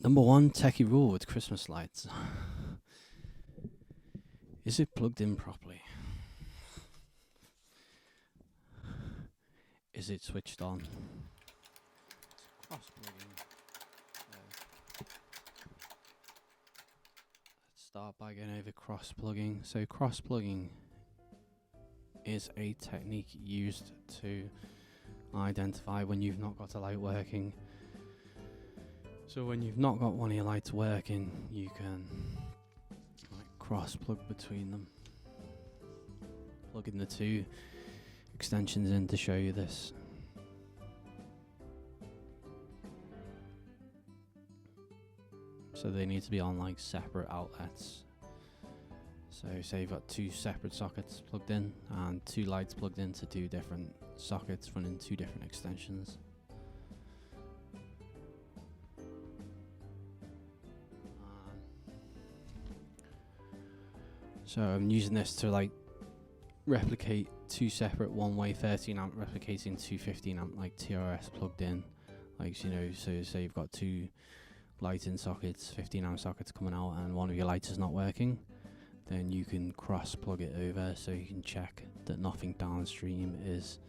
Number one techie rule with Christmas lights. Is it plugged in properly? Is it switched on? Cross plugging. Let's start by going over cross plugging. So cross plugging is a technique used to identify when you've not got a light working. So when you've not got one of your lights working, you can cross plug between them. Plugging the two extensions in to show you this. So they need to be on like separate outlets. So say you've got two separate sockets plugged in and two lights plugged into two different sockets running two different extensions. So I'm using this to like replicate two separate one-way 13 amp replicating two 15 amp like TRS plugged in, like, you know, so say you've got two lighting sockets, 15 amp sockets coming out, and one of your lights is not working, then you can cross plug it over so you can check that nothing downstream is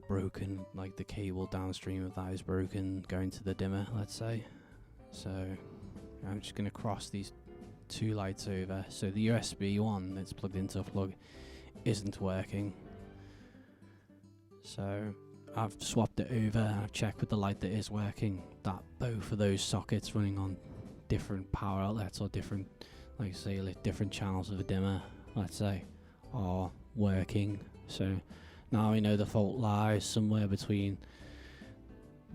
broken, like the cable downstream of that is broken going to the dimmer, let's say. So I'm just going to cross these two lights over. So the USB one that's plugged into a plug isn't working, so I've swapped it over and I've checked with the light that is working that both of those sockets running on different power outlets or different, like say, different channels of a dimmer, let's say, are working. So now we know the fault lies somewhere between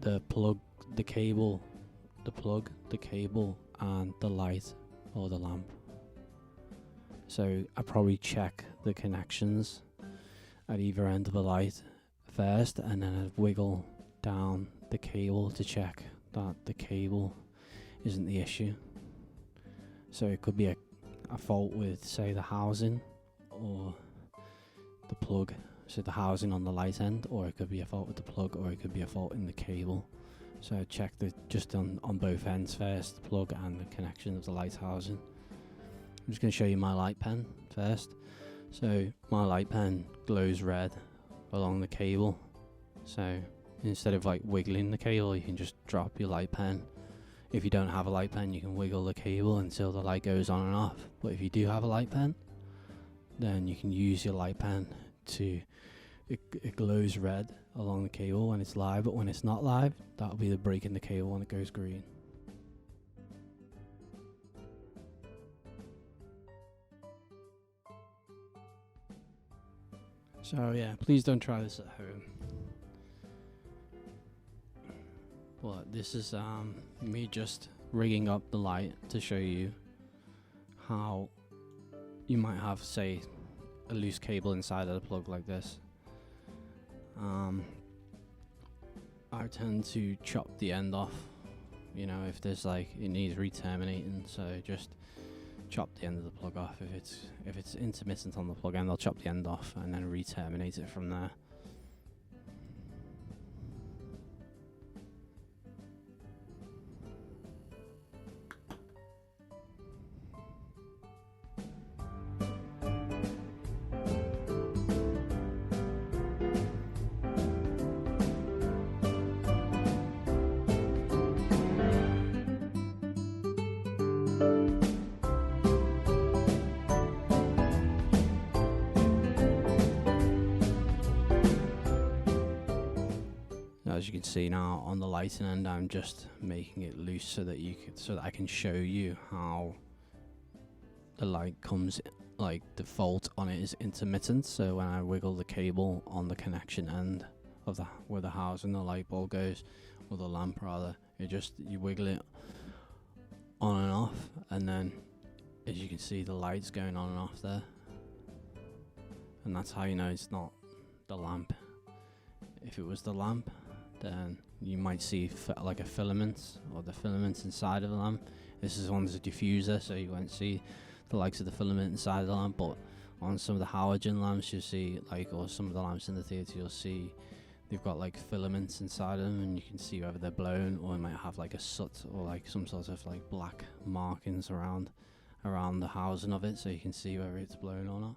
the plug, the cable, and the light or the lamp. So I probably check the connections at either end of the light first, and then I'd wiggle down the cable to check that the cable isn't the issue. So it could be a fault with, say, the housing or the plug, so the housing on the light end, or it could be a fault with the plug, or it could be a fault in the cable. So I check just on both ends first, the plug and the connection of the light housing. I'm just going to show you my light pen first. So my light pen glows red along the cable. So instead of like wiggling the cable, you can just drop your light pen. If you don't have a light pen, you can wiggle the cable until the light goes on and off. But if you do have a light pen, then you can use your light pen to, it glows red along the cable when it's live, but when it's not live, that'll be the break in the cable when it goes green. So yeah, please don't try this at home. But this is me just rigging up the light to show you how you might have, say, a loose cable inside of the plug like this. I tend to chop the end off, you know, if there's like, it needs re-terminating, so just chop the end of the plug off. If it's intermittent on the plug end, I'll chop the end off and then re-terminate it from there. As you can see now on the lighting end, I'm just making it loose so that I can show you how the light comes, like the fault on it is intermittent. So when I wiggle the cable on the connection end of where the housing the light bulb goes, or the lamp rather, you wiggle it on and off, and then as you can see the light's going on and off there, and that's how you know it's not the lamp. If it was the lamp, then you might see like a filament, or the filaments inside of the lamp. This is one's a diffuser, so you won't see the likes of the filament inside of the lamp, but on some of the halogen lamps you'll see, like, or some of the lamps in the theatre, you'll see they've got like filaments inside them, and you can see whether they're blown, or it might have like a soot or like some sort of like black markings around the housing of it, so you can see whether it's blown or not.